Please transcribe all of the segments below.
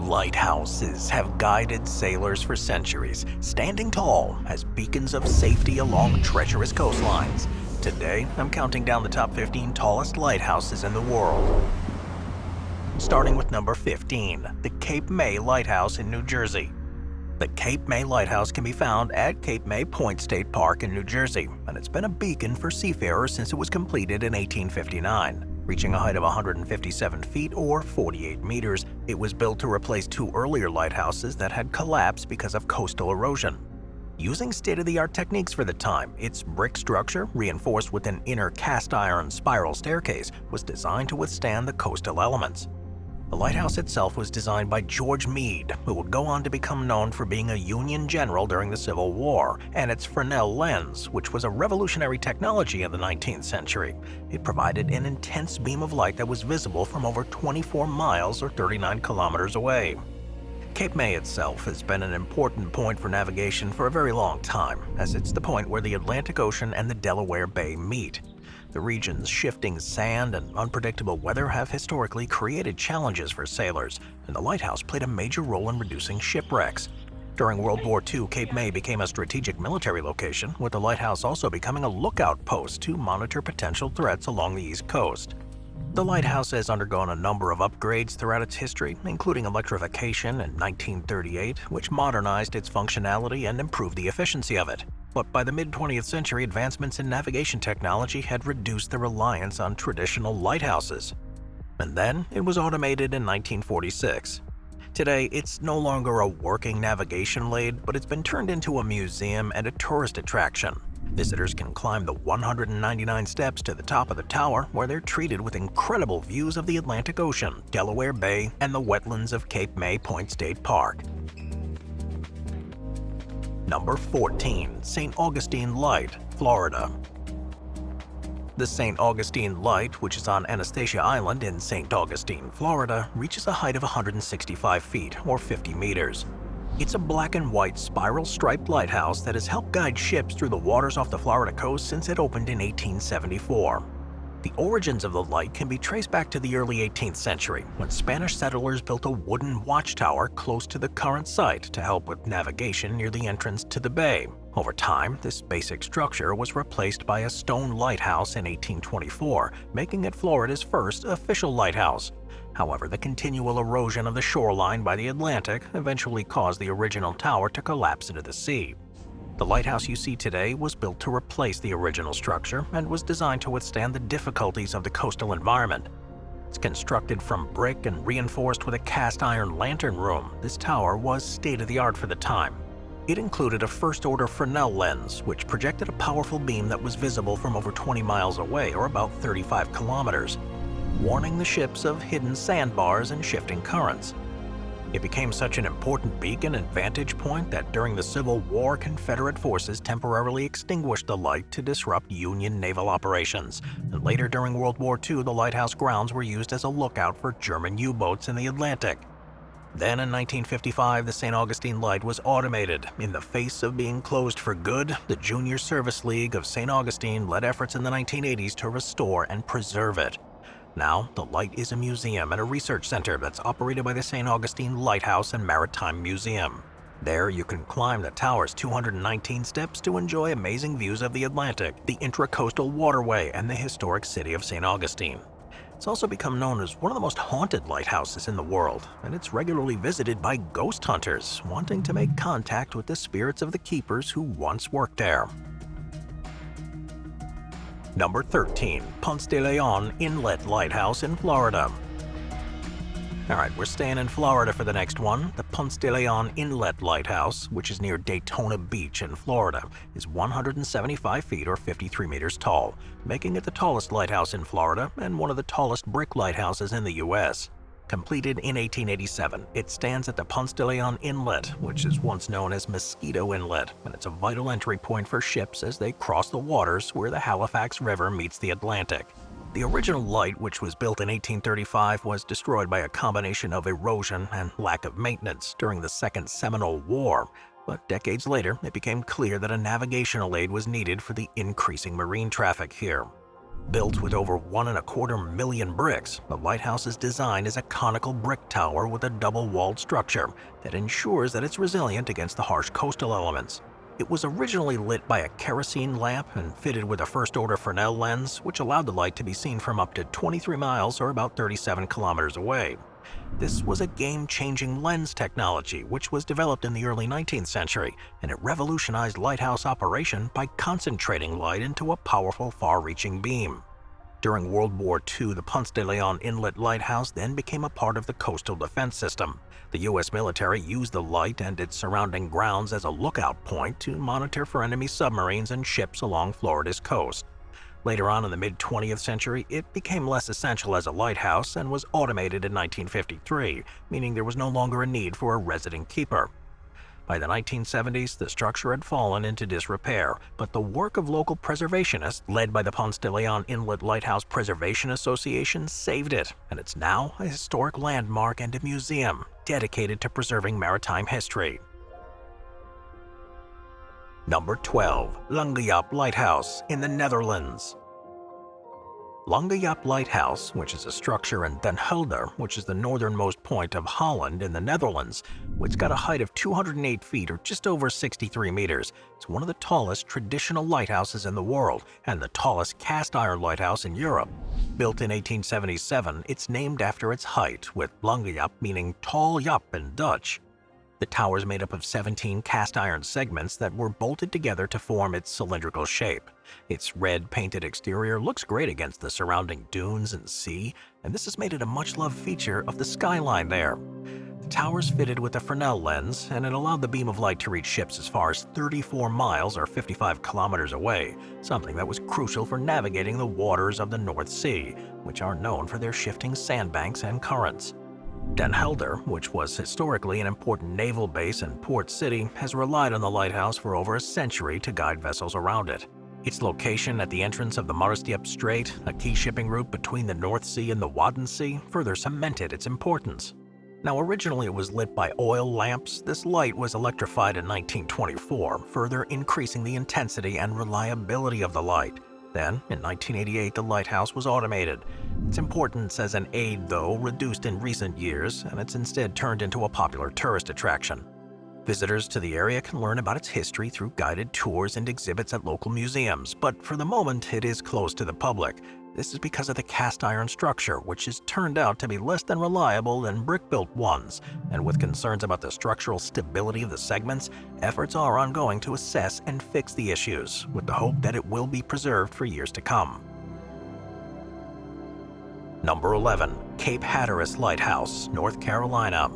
Lighthouses have guided sailors for centuries, standing tall as beacons of safety along treacherous coastlines. Today, I'm counting down the top 15 tallest lighthouses in the world. Starting with number 15, the Cape May Lighthouse in New Jersey. The Cape May Lighthouse can be found at Cape May Point State Park in New Jersey, and it's been a beacon for seafarers since it was completed in 1859. Reaching a height of 157 feet or 48 meters, it was built to replace two earlier lighthouses that had collapsed because of coastal erosion. Using state-of-the-art techniques for the time, its brick structure, reinforced with an inner cast-iron spiral staircase, was designed to withstand the coastal elements. The lighthouse itself was designed by George Meade, who would go on to become known for being a Union general during the Civil War, and its Fresnel lens, which was a revolutionary technology in the 19th century. It provided an intense beam of light that was visible from over 24 miles or 39 kilometers away. Cape May itself has been an important point for navigation for a very long time, as it's the point where the Atlantic Ocean and the Delaware Bay meet. The region's shifting sand and unpredictable weather have historically created challenges for sailors, and the lighthouse played a major role in reducing shipwrecks. During World War II, Cape May became a strategic military location, with the lighthouse also becoming a lookout post to monitor potential threats along the East Coast. The lighthouse has undergone a number of upgrades throughout its history, including electrification in 1938, which modernized its functionality and improved the efficiency of it. But by the mid-20th century, advancements in navigation technology had reduced the reliance on traditional lighthouses. And then it was automated in 1946. Today, it's no longer a working navigation aid, but it's been turned into a museum and a tourist attraction. Visitors can climb the 199 steps to the top of the tower, where they're treated with incredible views of the Atlantic Ocean, Delaware Bay, and the wetlands of Cape May Point State Park. Number 14, St. Augustine Light, Florida. The St. Augustine Light, which is on Anastasia Island in St. Augustine, Florida, reaches a height of 165 feet or 50 meters. It's a black and white spiral-striped lighthouse that has helped guide ships through the waters off the Florida coast since it opened in 1874. The origins of the light can be traced back to the early 18th century, when Spanish settlers built a wooden watchtower close to the current site to help with navigation near the entrance to the bay. Over time, this basic structure was replaced by a stone lighthouse in 1824, making it Florida's first official lighthouse. However, the continual erosion of the shoreline by the Atlantic eventually caused the original tower to collapse into the sea. The lighthouse you see today was built to replace the original structure and was designed to withstand the difficulties of the coastal environment. It's constructed from brick and reinforced with a cast-iron lantern room. This tower was state-of-the-art for the time. It included a first-order Fresnel lens, which projected a powerful beam that was visible from over 20 miles away, or about 35 kilometers, warning the ships of hidden sandbars and shifting currents. It became such an important beacon and vantage point that during the Civil War, Confederate forces temporarily extinguished the light to disrupt Union naval operations. And later during World War II, the lighthouse grounds were used as a lookout for German U-boats in the Atlantic. Then in 1955, the St. Augustine Light was automated. In the face of being closed for good, the Junior Service League of St. Augustine led efforts in the 1980s to restore and preserve it. Now, the light is a museum and a research center that's operated by the St. Augustine Lighthouse and Maritime Museum. There, you can climb the tower's 219 steps to enjoy amazing views of the Atlantic, the intracoastal waterway, and the historic city of St. Augustine. It's also become known as one of the most haunted lighthouses in the world, and it's regularly visited by ghost hunters wanting to make contact with the spirits of the keepers who once worked there. Number 13, Ponce de Leon Inlet Lighthouse in Florida. Alright, we're staying in Florida for the next one. The Ponce de Leon Inlet Lighthouse, which is near Daytona Beach in Florida, is 175 feet or 53 meters tall, making it the tallest lighthouse in Florida and one of the tallest brick lighthouses in the U.S. Completed in 1887, it stands at the Ponce de Leon Inlet, which is once known as Mosquito Inlet, and it's a vital entry point for ships as they cross the waters where the Halifax River meets the Atlantic. The original light, which was built in 1835, was destroyed by a combination of erosion and lack of maintenance during the Second Seminole War, but decades later it became clear that a navigational aid was needed for the increasing marine traffic here. Built with over 1.25 million bricks, the lighthouse's design is a conical brick tower with a double-walled structure that ensures that it's resilient against the harsh coastal elements. It was originally lit by a kerosene lamp and fitted with a first-order Fresnel lens, which allowed the light to be seen from up to 23 miles or about 37 kilometers away. This was a game-changing lens technology which was developed in the early 19th century, and it revolutionized lighthouse operation by concentrating light into a powerful, far-reaching beam. During World War II, the Ponce de Leon Inlet Lighthouse then became a part of the coastal defense system. The U.S. military used the light and its surrounding grounds as a lookout point to monitor for enemy submarines and ships along Florida's coast. Later on in the mid-20th century, it became less essential as a lighthouse and was automated in 1953, meaning there was no longer a need for a resident keeper. By the 1970s, the structure had fallen into disrepair, but the work of local preservationists, led by the Ponce de Leon Inlet Lighthouse Preservation Association, saved it, and it's now a historic landmark and a museum dedicated to preserving maritime history. Number 12. Langeyap Lighthouse in the Netherlands. Langeyap Lighthouse, which is a structure in Den Helder, which is the northernmost point of Holland in the Netherlands, which got a height of 208 feet or just over 63 meters. It's one of the tallest traditional lighthouses in the world and the tallest cast-iron lighthouse in Europe. Built in 1877, it's named after its height, with Langeyap meaning tall yap in Dutch. The tower is made up of 17 cast-iron segments that were bolted together to form its cylindrical shape. Its red painted exterior looks great against the surrounding dunes and sea, and this has made it a much-loved feature of the skyline there. The tower is fitted with a Fresnel lens, and it allowed the beam of light to reach ships as far as 34 miles or 55 kilometers away, something that was crucial for navigating the waters of the North Sea, which are known for their shifting sandbanks and currents. Den Helder, which was historically an important naval base and port city, has relied on the lighthouse for over a century to guide vessels around it. Its location at the entrance of the Maristiep Strait, a key shipping route between the North Sea and the Wadden Sea, further cemented its importance. Now, originally it was lit by oil lamps. This light was electrified in 1924, further increasing the intensity and reliability of the light. Then, in 1988, the lighthouse was automated. Its importance as an aid, though, reduced in recent years, and it's instead turned into a popular tourist attraction. Visitors to the area can learn about its history through guided tours and exhibits at local museums, but for the moment, it is closed to the public. This is because of the cast-iron structure, which has turned out to be less than reliable than brick-built ones, and with concerns about the structural stability of the segments, efforts are ongoing to assess and fix the issues, with the hope that it will be preserved for years to come. Number 11. Cape Hatteras Lighthouse, North Carolina.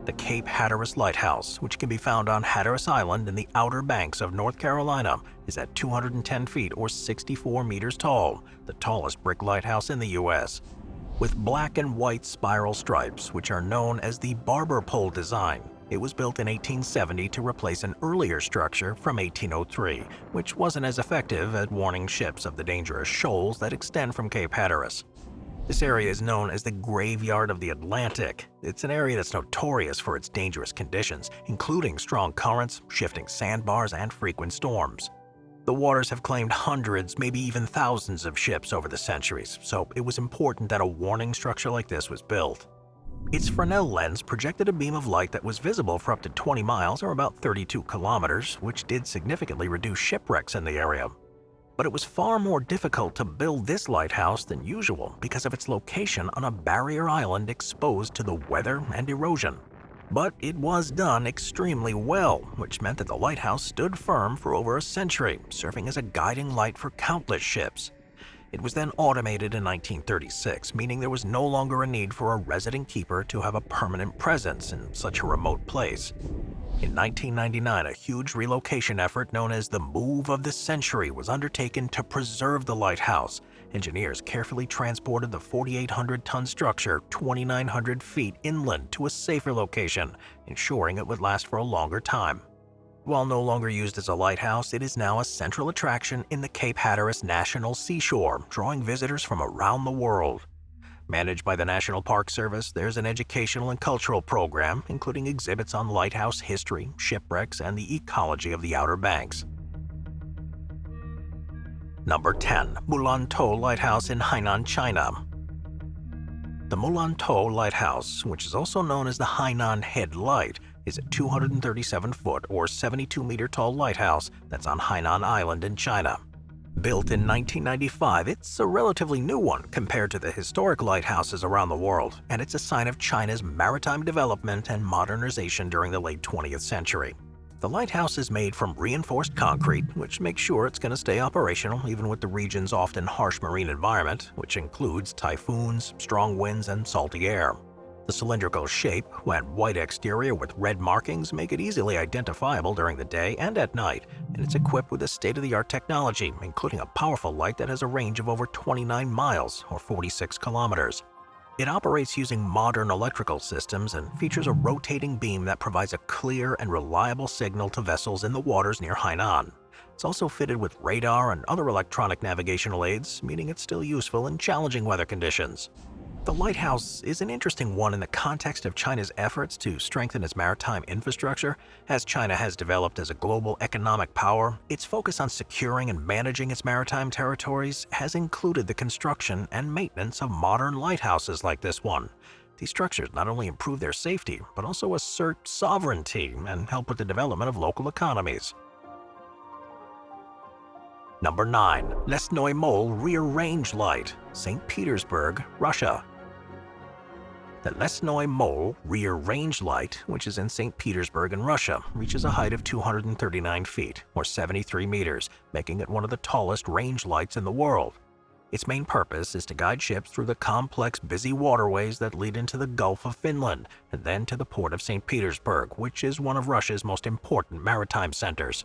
The Cape Hatteras Lighthouse, which can be found on Hatteras Island in the Outer Banks of North Carolina, is at 210 feet or 64 meters tall, the tallest brick lighthouse in the U.S. With black and white spiral stripes, which are known as the barber pole design, it was built in 1870 to replace an earlier structure from 1803, which wasn't as effective at warning ships of the dangerous shoals that extend from Cape Hatteras. This area is known as the Graveyard of the Atlantic. It's an area that's notorious for its dangerous conditions, including strong currents, shifting sandbars, and frequent storms. The waters have claimed hundreds, maybe even thousands of ships over the centuries, so it was important that a warning structure like this was built. Its Fresnel lens projected a beam of light that was visible for up to 20 miles or about 32 kilometers, which did significantly reduce shipwrecks in the area. But it was far more difficult to build this lighthouse than usual because of its location on a barrier island exposed to the weather and erosion. But it was done extremely well, which meant that the lighthouse stood firm for over a century, serving as a guiding light for countless ships. It was then automated in 1936, meaning there was no longer a need for a resident keeper to have a permanent presence in such a remote place. In 1999, a huge relocation effort known as the Move of the Century was undertaken to preserve the lighthouse. Engineers carefully transported the 4,800-ton structure 2,900 feet inland to a safer location, ensuring it would last for a longer time. While no longer used as a lighthouse, it is now a central attraction in the Cape Hatteras National Seashore, drawing visitors from around the world. Managed by the National Park Service, there's an educational and cultural program, including exhibits on lighthouse history, shipwrecks, and the ecology of the Outer Banks. Number 10. Mulantou Lighthouse in Hainan, China. The Mulantou Lighthouse, which is also known as the Hainan Head Light, is a 237-foot or 72-meter tall lighthouse that's on Hainan Island in China. Built in 1995, it's a relatively new one compared to the historic lighthouses around the world, and it's a sign of China's maritime development and modernization during the late 20th century. The lighthouse is made from reinforced concrete, which makes sure it's going to stay operational even with the region's often harsh marine environment, which includes typhoons, strong winds, and salty air. The cylindrical shape and white exterior with red markings make it easily identifiable during the day and at night, and it's equipped with a state-of-the-art technology, including a powerful light that has a range of over 29 miles or 46 kilometers. It operates using modern electrical systems and features a rotating beam that provides a clear and reliable signal to vessels in the waters near Hainan. It's also fitted with radar and other electronic navigational aids, meaning it's still useful in challenging weather conditions. The lighthouse is an interesting one in the context of China's efforts to strengthen its maritime infrastructure. As China has developed as a global economic power, its focus on securing and managing its maritime territories has included the construction and maintenance of modern lighthouses like this one. These structures not only improve their safety, but also assert sovereignty and help with the development of local economies. Number 9. Lesnoy Mole Rear Range Light, St. Petersburg, Russia. The Lesnoy Mole Rear Range Light, which is in St. Petersburg in Russia, reaches a height of 239 feet, or 73 meters, making it one of the tallest range lights in the world. Its main purpose is to guide ships through the complex, busy waterways that lead into the Gulf of Finland, and then to the port of St. Petersburg, which is one of Russia's most important maritime centers.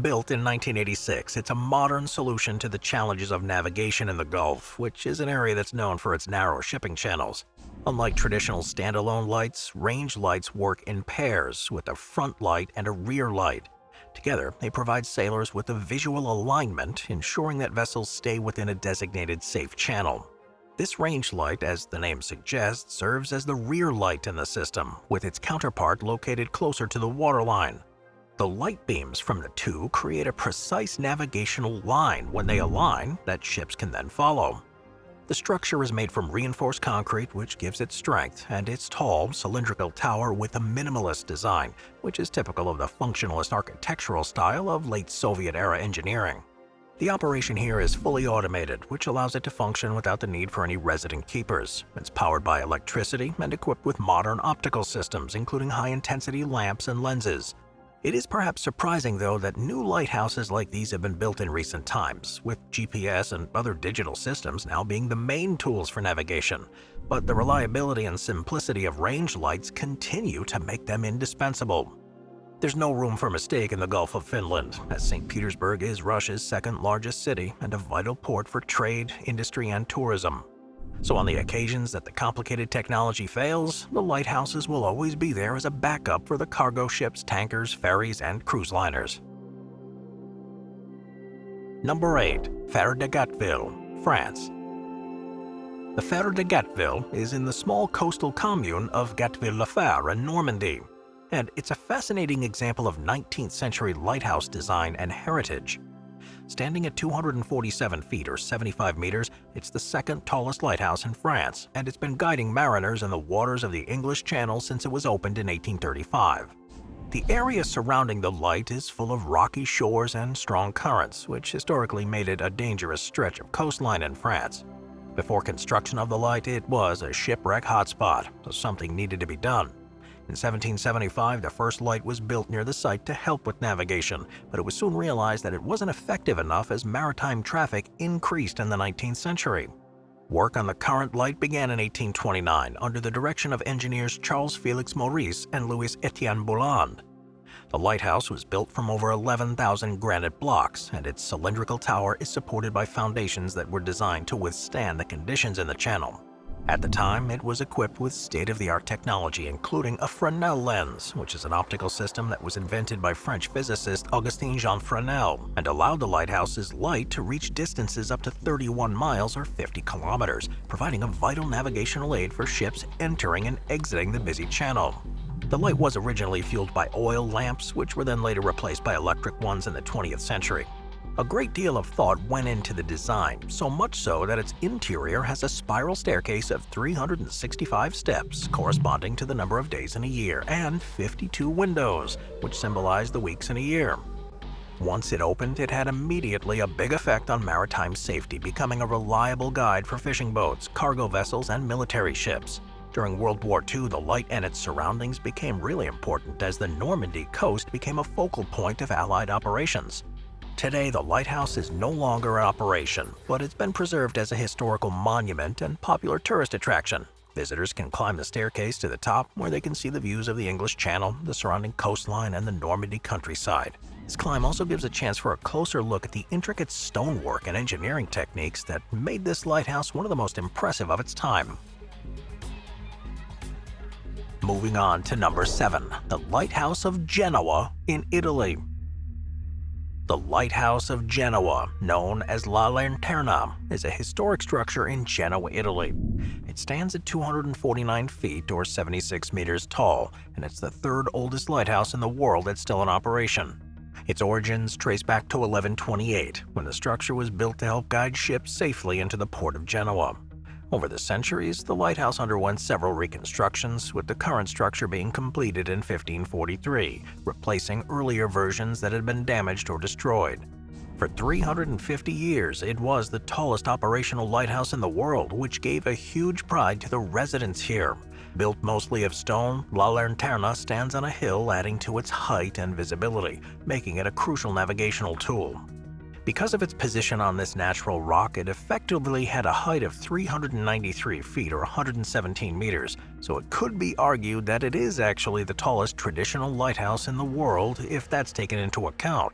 Built in 1986, it's a modern solution to the challenges of navigation in the Gulf, which is an area that's known for its narrow shipping channels. Unlike traditional standalone lights, range lights work in pairs with a front light and a rear light. Together, they provide sailors with a visual alignment, ensuring that vessels stay within a designated safe channel. This range light, as the name suggests, serves as the rear light in the system, with its counterpart located closer to the waterline. The light beams from the two create a precise navigational line when they align that ships can then follow. The structure is made from reinforced concrete, which gives it strength, and its tall, cylindrical tower with a minimalist design, which is typical of the functionalist architectural style of late Soviet-era engineering. The operation here is fully automated, which allows it to function without the need for any resident keepers. It's powered by electricity and equipped with modern optical systems, including high-intensity lamps and lenses. It is perhaps surprising, though, that new lighthouses like these have been built in recent times, with GPS and other digital systems now being the main tools for navigation. But the reliability and simplicity of range lights continue to make them indispensable. There's no room for mistake in the Gulf of Finland, as St. Petersburg is Russia's second-largest city and a vital port for trade, industry, and tourism. So on the occasions that the complicated technology fails, the lighthouses will always be there as a backup for the cargo ships, tankers, ferries, and cruise liners. Number 8. Pharos de Gatteville, France. The Pharos de Gatteville is in the small coastal commune of Gatteville-le-Phare in Normandy, and it's a fascinating example of 19th century lighthouse design and heritage. Standing at 247 feet or 75 meters, it's the second tallest lighthouse in France, and it's been guiding mariners in the waters of the English Channel since it was opened in 1835. The area surrounding the light is full of rocky shores and strong currents, which historically made it a dangerous stretch of coastline in France. Before construction of the light, it was a shipwreck hotspot, so something needed to be done. In 1775, the first light was built near the site to help with navigation, but it was soon realized that it wasn't effective enough as maritime traffic increased in the 19th century. Work on the current light began in 1829 under the direction of engineers Charles Felix Maurice and Louis Etienne Bouland. The lighthouse was built from over 11,000 granite blocks, and its cylindrical tower is supported by foundations that were designed to withstand the conditions in the channel. At the time, it was equipped with state-of-the-art technology, including a Fresnel lens, which is an optical system that was invented by French physicist Augustin Jean Fresnel and allowed the lighthouse's light to reach distances up to 31 miles or 50 kilometers, providing a vital navigational aid for ships entering and exiting the busy channel. The light was originally fueled by oil lamps, which were then later replaced by electric ones in the 20th century. A great deal of thought went into the design, so much so that its interior has a spiral staircase of 365 steps, corresponding to the number of days in a year, and 52 windows, which symbolize the weeks in a year. Once it opened, it had immediately a big effect on maritime safety, becoming a reliable guide for fishing boats, cargo vessels, and military ships. During World War II, the light and its surroundings became really important as the Normandy coast became a focal point of Allied operations. Today, the lighthouse is no longer in operation, but it's been preserved as a historical monument and popular tourist attraction. Visitors can climb the staircase to the top, where they can see the views of the English Channel, the surrounding coastline, and the Normandy countryside. This climb also gives a chance for a closer look at the intricate stonework and engineering techniques that made this lighthouse one of the most impressive of its time. Moving on to number 7, the Lighthouse of Genoa in Italy. The Lighthouse of Genoa, known as La Lanterna, is a historic structure in Genoa, Italy. It stands at 249 feet or 76 meters tall, and it's the third oldest lighthouse in the world that's still in operation. Its origins trace back to 1128, when the structure was built to help guide ships safely into the port of Genoa. Over the centuries, the lighthouse underwent several reconstructions, with the current structure being completed in 1543, replacing earlier versions that had been damaged or destroyed. For 350 years, it was the tallest operational lighthouse in the world, which gave a huge pride to the residents here. Built mostly of stone, La Lanterna stands on a hill, adding to its height and visibility, making it a crucial navigational tool. Because of its position on this natural rock, it effectively had a height of 393 feet or 117 meters, so it could be argued that it is actually the tallest traditional lighthouse in the world if that's taken into account.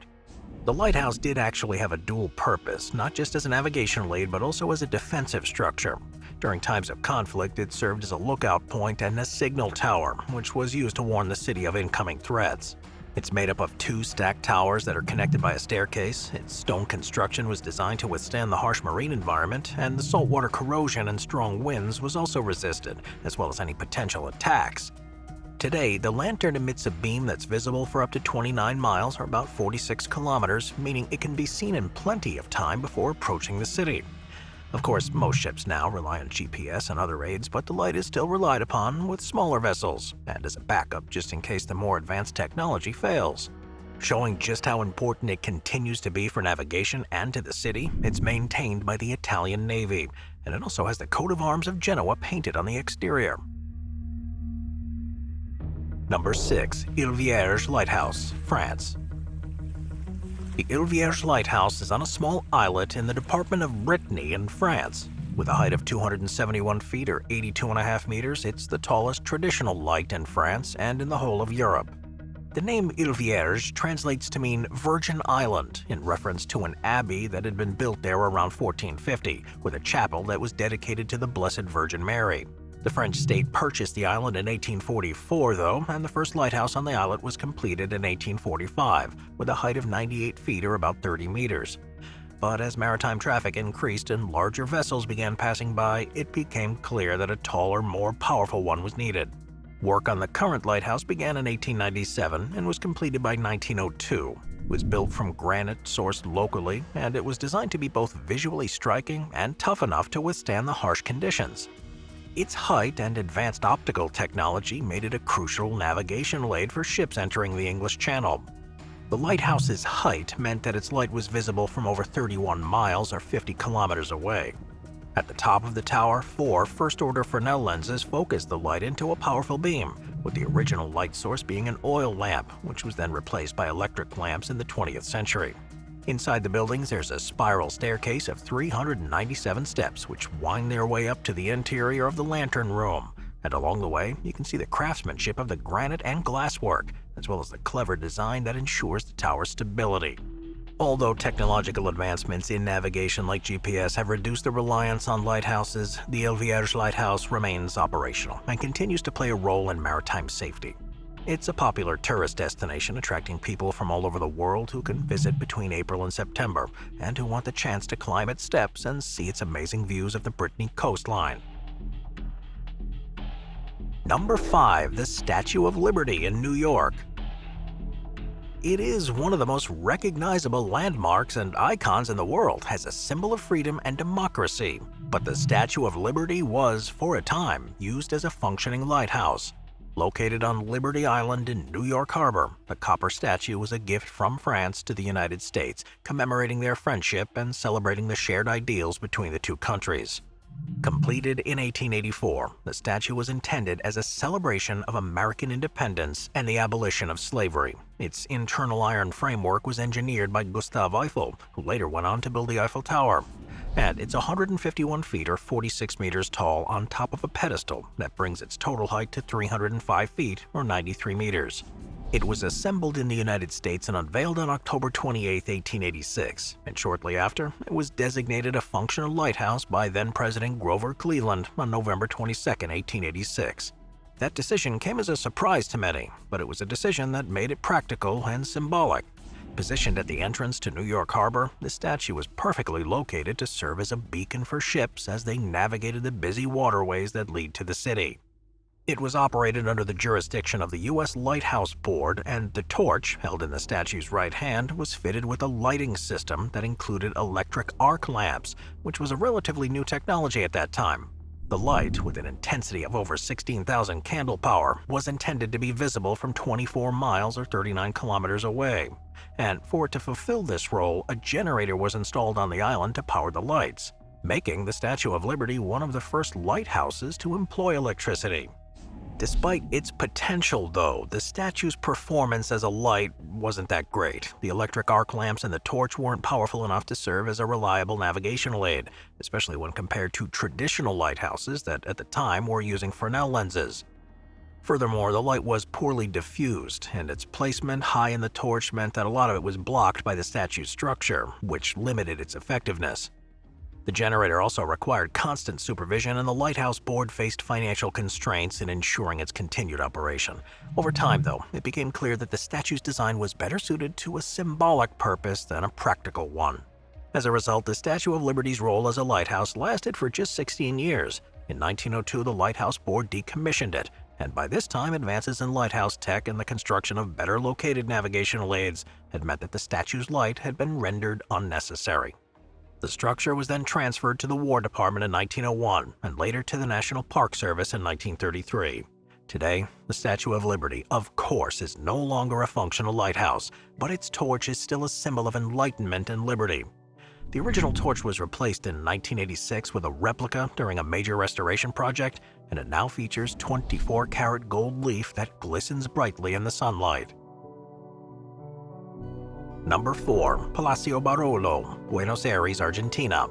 The lighthouse did actually have a dual purpose, not just as a navigational aid but also as a defensive structure. During times of conflict, it served as a lookout point and a signal tower, which was used to warn the city of incoming threats. It's made up of 2 stacked towers that are connected by a staircase. Its stone construction was designed to withstand the harsh marine environment, and the saltwater corrosion and strong winds was also resisted, as well as any potential attacks. Today, the lantern emits a beam that's visible for up to 29 miles or about 46 kilometers, meaning it can be seen in plenty of time before approaching the city. Of course, most ships now rely on GPS and other aids, but the light is still relied upon with smaller vessels, and as a backup just in case the more advanced technology fails. Showing just how important it continues to be for navigation and to the city, it's maintained by the Italian Navy, and it also has the coat of arms of Genoa painted on the exterior. Number 6. Ile Vierge Lighthouse, France. The Ile Vierge Lighthouse is on a small islet in the department of Brittany in France. With a height of 271 feet or 82.5 meters, it's the tallest traditional light in France and in the whole of Europe. The name Ile Vierge translates to mean Virgin Island, in reference to an abbey that had been built there around 1450, with a chapel that was dedicated to the Blessed Virgin Mary. The French state purchased the island in 1844, though, and the first lighthouse on the islet was completed in 1845, with a height of 98 feet or about 30 meters. But as maritime traffic increased and larger vessels began passing by, it became clear that a taller, more powerful one was needed. Work on the current lighthouse began in 1897 and was completed by 1902. It was built from granite sourced locally, and it was designed to be both visually striking and tough enough to withstand the harsh conditions. Its height and advanced optical technology made it a crucial navigational aid for ships entering the English Channel. The lighthouse's height meant that its light was visible from over 31 miles or 50 kilometers away. At the top of the tower, 4 first-order Fresnel lenses focused the light into a powerful beam, with the original light source being an oil lamp, which was then replaced by electric lamps in the 20th century. Inside the buildings, there's a spiral staircase of 397 steps, which wind their way up to the interior of the lantern room. And along the way, you can see the craftsmanship of the granite and glasswork, as well as the clever design that ensures the tower's stability. Although technological advancements in navigation like GPS have reduced the reliance on lighthouses, the Ile Vierge Lighthouse remains operational and continues to play a role in maritime safety. It's a popular tourist destination, attracting people from all over the world who can visit between April and September, and who want the chance to climb its steps and see its amazing views of the Brittany coastline. Number 5. The Statue of Liberty in New York. it is one of the most recognizable landmarks and icons in the world as a symbol of freedom and democracy. But the Statue of Liberty was, for a time, used as a functioning lighthouse. Located on Liberty Island in New York Harbor, the copper statue was a gift from France to the United States, commemorating their friendship and celebrating the shared ideals between the two countries. Completed in 1884, the statue was intended as a celebration of American independence and the abolition of slavery. Its internal iron framework was engineered by Gustave Eiffel, who later went on to build the Eiffel Tower. And it's 151 feet or 46 meters tall on top of a pedestal that brings its total height to 305 feet or 93 meters. It was assembled in the United States and unveiled on October 28, 1886, and shortly after, it was designated a functional lighthouse by then-President Grover Cleveland on November 22, 1886. That decision came as a surprise to many, but it was a decision that made it practical and symbolic. Positioned at the entrance to New York Harbor, the statue was perfectly located to serve as a beacon for ships as they navigated the busy waterways that lead to the city. It was operated under the jurisdiction of the U.S. Lighthouse Board, and the torch, held in the statue's right hand, was fitted with a lighting system that included electric arc lamps, which was a relatively new technology at that time. The light, with an intensity of over 16,000 candle power, was intended to be visible from 24 miles or 39 kilometers away. And for it to fulfill this role, a generator was installed on the island to power the lights, making the Statue of Liberty one of the first lighthouses to employ electricity. Despite its potential, though, the statue's performance as a light wasn't that great. The electric arc lamps and the torch weren't powerful enough to serve as a reliable navigational aid, especially when compared to traditional lighthouses that at the time were using Fresnel lenses. Furthermore, the light was poorly diffused, and its placement high in the torch meant that a lot of it was blocked by the statue's structure, which limited its effectiveness. The generator also required constant supervision, and the Lighthouse Board faced financial constraints in ensuring its continued operation. Over time, though, it became clear that the statue's design was better suited to a symbolic purpose than a practical one. As a result, the Statue of Liberty's role as a lighthouse lasted for just 16 years. In 1902, the Lighthouse Board decommissioned it, and by this time, advances in lighthouse tech and the construction of better located navigational aids had meant that the statue's light had been rendered unnecessary. The structure was then transferred to the War Department in 1901 and later to the National Park Service in 1933. Today, the Statue of Liberty, of course, is no longer a functional lighthouse, but its torch is still a symbol of enlightenment and liberty. The original torch was replaced in 1986 with a replica during a major restoration project, and it now features 24-karat gold leaf that glistens brightly in the sunlight. Number 4. Palacio Barolo, Buenos Aires, Argentina.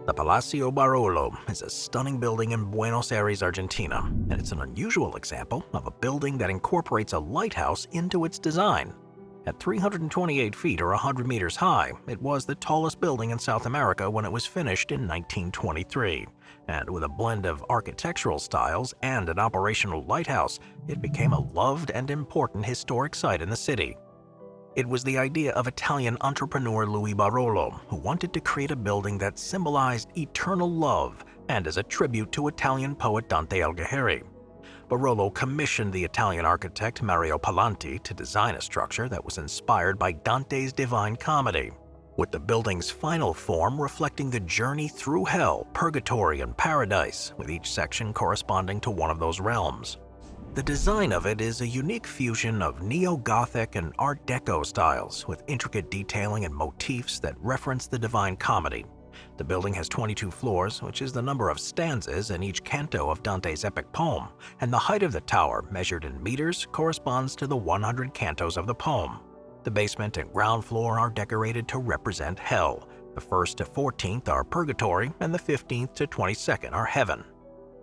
The Palacio Barolo is a stunning building in Buenos Aires, Argentina, and it's an unusual example of a building that incorporates a lighthouse into its design. At 328 feet or 100 meters high, it was the tallest building in South America when it was finished in 1923. And with a blend of architectural styles and an operational lighthouse, it became a loved and important historic site in the city. It was the idea of Italian entrepreneur Louis Barolo, who wanted to create a building that symbolized eternal love and as a tribute to Italian poet Dante Alighieri. Barolo commissioned the Italian architect Mario Palanti to design a structure that was inspired by Dante's Divine Comedy, with the building's final form reflecting the journey through hell, purgatory, and paradise, with each section corresponding to one of those realms. The design of it is a unique fusion of neo-Gothic and Art Deco styles, with intricate detailing and motifs that reference the Divine Comedy. The building has 22 floors, which is the number of stanzas in each canto of Dante's epic poem, and the height of the tower, measured in meters, corresponds to the 100 cantos of the poem. The basement and ground floor are decorated to represent hell. The 1st to 14th are purgatory, and the 15th to 22nd are heaven.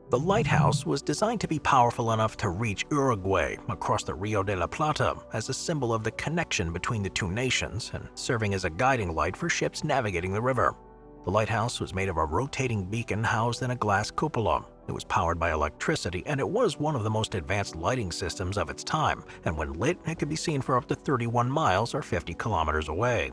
The lighthouse was designed to be powerful enough to reach Uruguay across the Rio de la Plata as a symbol of the connection between the two nations and serving as a guiding light for ships navigating the river. The lighthouse was made of a rotating beacon housed in a glass cupola. It was powered by electricity, and it was one of the most advanced lighting systems of its time, and when lit, it could be seen for up to 31 miles or 50 kilometers away.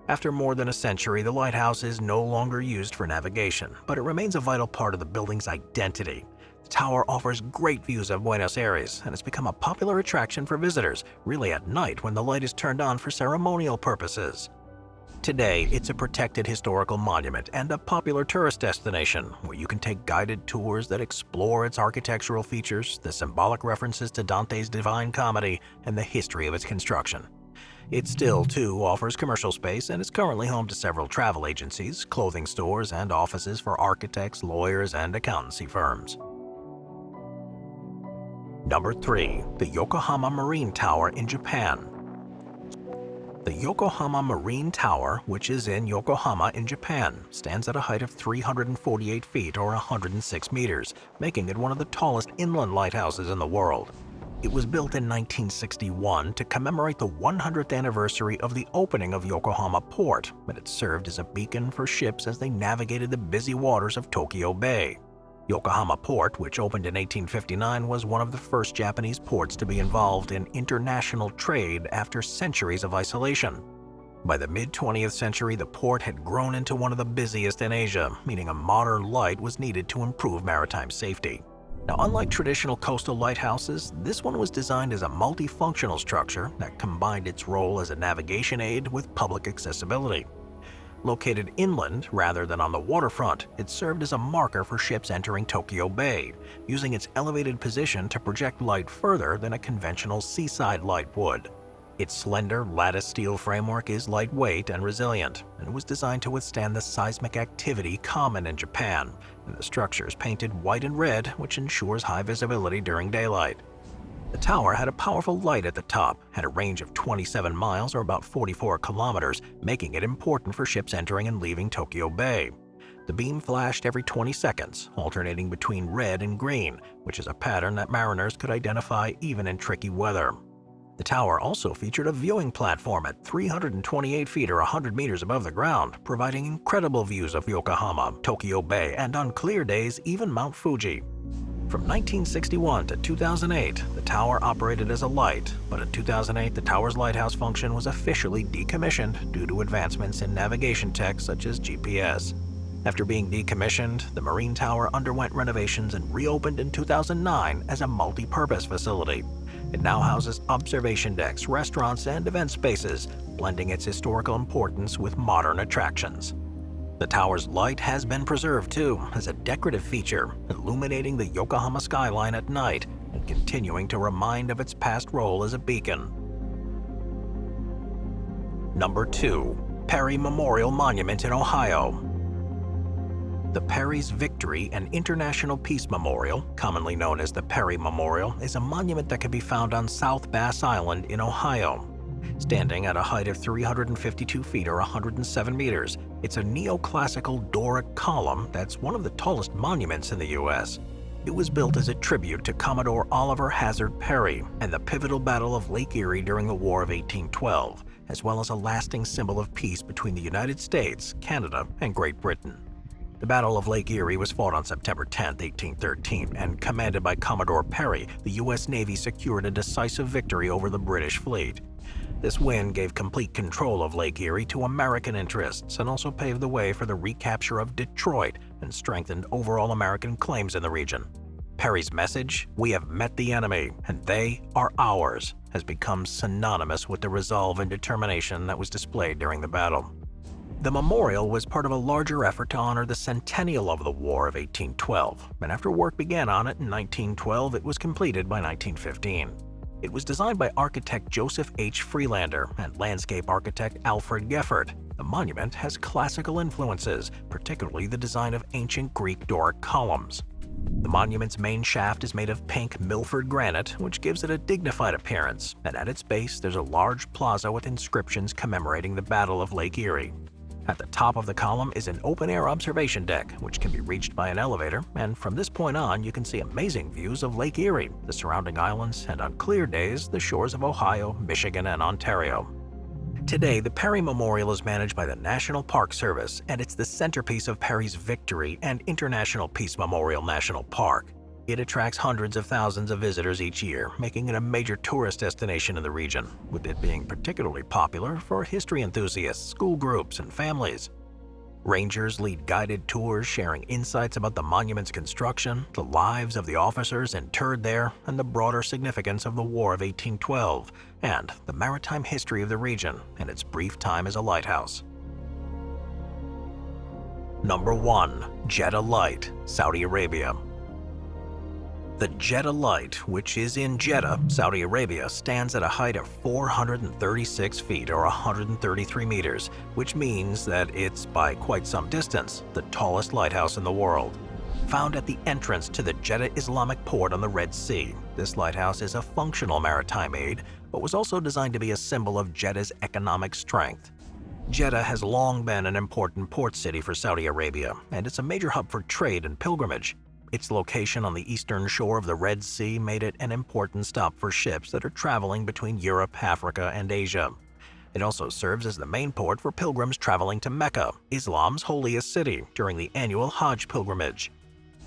After more than a century, the lighthouse is no longer used for navigation, but it remains a vital part of the building's identity. The tower offers great views of Buenos Aires and has become a popular attraction for visitors, really at night when the light is turned on for ceremonial purposes. Today, it's a protected historical monument and a popular tourist destination where you can take guided tours that explore its architectural features, the symbolic references to Dante's Divine Comedy, and the history of its construction. It still, too, offers commercial space and is currently home to several travel agencies, clothing stores, and offices for architects, lawyers, and accountancy firms. Number 3. The Yokohama Marine Tower in Japan. The Yokohama Marine Tower, which is in Yokohama in Japan, stands at a height of 348 feet or 106 meters, making it one of the tallest inland lighthouses in the world. It was built in 1961 to commemorate the 100th anniversary of the opening of Yokohama Port, and it served as a beacon for ships as they navigated the busy waters of Tokyo Bay. Yokohama Port, which opened in 1859, was one of the first Japanese ports to be involved in international trade after centuries of isolation. By the mid-20th century, the port had grown into one of the busiest in Asia, meaning a modern light was needed to improve maritime safety. Now, unlike traditional coastal lighthouses, this one was designed as a multifunctional structure that combined its role as a navigation aid with public accessibility. Located inland rather than on the waterfront, it served as a marker for ships entering Tokyo Bay, using its elevated position to project light further than a conventional seaside light would. Its slender, lattice steel framework is lightweight and resilient, and was designed to withstand the seismic activity common in Japan, and the structure is painted white and red, which ensures high visibility during daylight. The tower had a powerful light at the top, had a range of 27 miles or about 44 kilometers, making it important for ships entering and leaving Tokyo Bay. The beam flashed every 20 seconds, alternating between red and green, which is a pattern that mariners could identify even in tricky weather. The tower also featured a viewing platform at 328 feet or 100 meters above the ground, providing incredible views of Yokohama, Tokyo Bay, and on clear days, even Mount Fuji. From 1961 to 2008, the tower operated as a light, but in 2008 the tower's lighthouse function was officially decommissioned due to advancements in navigation tech such as GPS. After being decommissioned, the Marine Tower underwent renovations and reopened in 2009 as a multi-purpose facility. It now houses observation decks, restaurants, and event spaces, blending its historical importance with modern attractions. The tower's light has been preserved too, as a decorative feature, illuminating the Yokohama skyline at night and continuing to remind of its past role as a beacon. Number 2. Perry Memorial Monument in Ohio. The Perry's Victory and International Peace Memorial, commonly known as the Perry Memorial, is a monument that can be found on South Bass Island in Ohio. Standing at a height of 352 feet or 107 meters, it's a neoclassical Doric column that's one of the tallest monuments in the U.S. It was built as a tribute to Commodore Oliver Hazard Perry and the pivotal Battle of Lake Erie during the War of 1812, as well as a lasting symbol of peace between the United States, Canada, and Great Britain. The Battle of Lake Erie was fought on September 10, 1813, and commanded by Commodore Perry, the U.S. Navy secured a decisive victory over the British fleet. This win gave complete control of Lake Erie to American interests and also paved the way for the recapture of Detroit and strengthened overall American claims in the region. Perry's message, "We have met the enemy, and they are ours," has become synonymous with the resolve and determination that was displayed during the battle. The memorial was part of a larger effort to honor the centennial of the War of 1812, and after work began on it in 1912, it was completed by 1915. It was designed by architect Joseph H. Freelander and landscape architect Alfred Geffert. The monument has classical influences, particularly the design of ancient Greek Doric columns. The monument's main shaft is made of pink Milford granite, which gives it a dignified appearance, and at its base there's a large plaza with inscriptions commemorating the Battle of Lake Erie. At the top of the column is an open-air observation deck, which can be reached by an elevator, and from this point on you can see amazing views of Lake Erie, the surrounding islands, and on clear days, the shores of Ohio, Michigan, and Ontario. Today, the Perry Memorial is managed by the National Park Service, and it's the centerpiece of Perry's Victory and International Peace Memorial National Park. It attracts hundreds of thousands of visitors each year, making it a major tourist destination in the region, with it being particularly popular for history enthusiasts, school groups, and families. Rangers lead guided tours sharing insights about the monument's construction, the lives of the officers interred there, and the broader significance of the War of 1812, and the maritime history of the region and its brief time as a lighthouse. Number 1. Jeddah Light, Saudi Arabia. The Jeddah Light, which is in Jeddah, Saudi Arabia, stands at a height of 436 feet or 133 meters, which means that it's, by quite some distance, the tallest lighthouse in the world. Found at the entrance to the Jeddah Islamic port on the Red Sea, this lighthouse is a functional maritime aid, but was also designed to be a symbol of Jeddah's economic strength. Jeddah has long been an important port city for Saudi Arabia, and it's a major hub for trade and pilgrimage. Its location on the eastern shore of the Red Sea made it an important stop for ships that are traveling between Europe, Africa, and Asia. It also serves as the main port for pilgrims traveling to Mecca, Islam's holiest city, during the annual Hajj pilgrimage.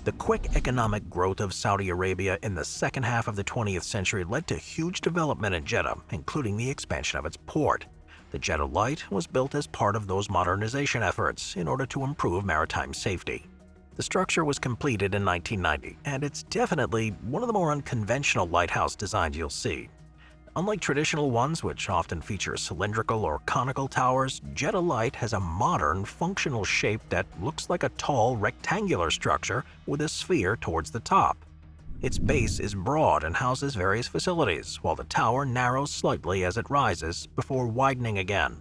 The quick economic growth of Saudi Arabia in the second half of the 20th century led to huge development in Jeddah, including the expansion of its port. The Jeddah Light was built as part of those modernization efforts in order to improve maritime safety. The structure was completed in 1990, and it's definitely one of the more unconventional lighthouse designs you'll see. Unlike traditional ones, which often feature cylindrical or conical towers, Jeddah Light has a modern, functional shape that looks like a tall, rectangular structure with a sphere towards the top. Its base is broad and houses various facilities, while the tower narrows slightly as it rises before widening again.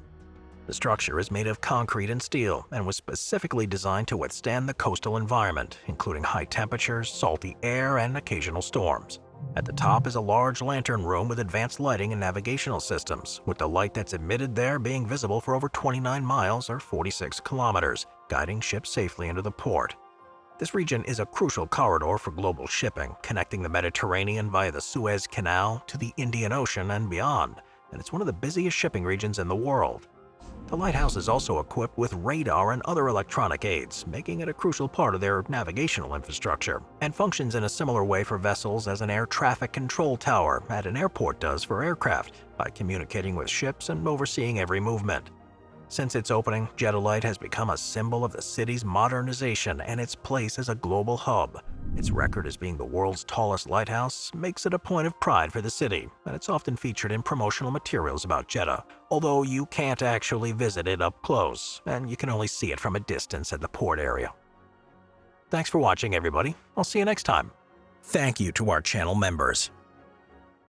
The structure is made of concrete and steel and was specifically designed to withstand the coastal environment, including high temperatures, salty air, and occasional storms. At the top is a large lantern room with advanced lighting and navigational systems, with the light that's emitted there being visible for over 29 miles or 46 kilometers, guiding ships safely into the port. This region is a crucial corridor for global shipping, connecting the Mediterranean via the Suez Canal to the Indian Ocean and beyond, and it's one of the busiest shipping regions in the world. The lighthouse is also equipped with radar and other electronic aids, making it a crucial part of their navigational infrastructure, and functions in a similar way for vessels as an air traffic control tower at an airport does for aircraft, by communicating with ships and overseeing every movement. Since its opening, Jeddah Light has become a symbol of the city's modernization and its place as a global hub. Its record as being the world's tallest lighthouse makes it a point of pride for the city, and it's often featured in promotional materials about Jeddah, although you can't actually visit it up close, and you can only see it from a distance at the port area. Thanks for watching, everybody. I'll see you next time. Thank you to our channel members.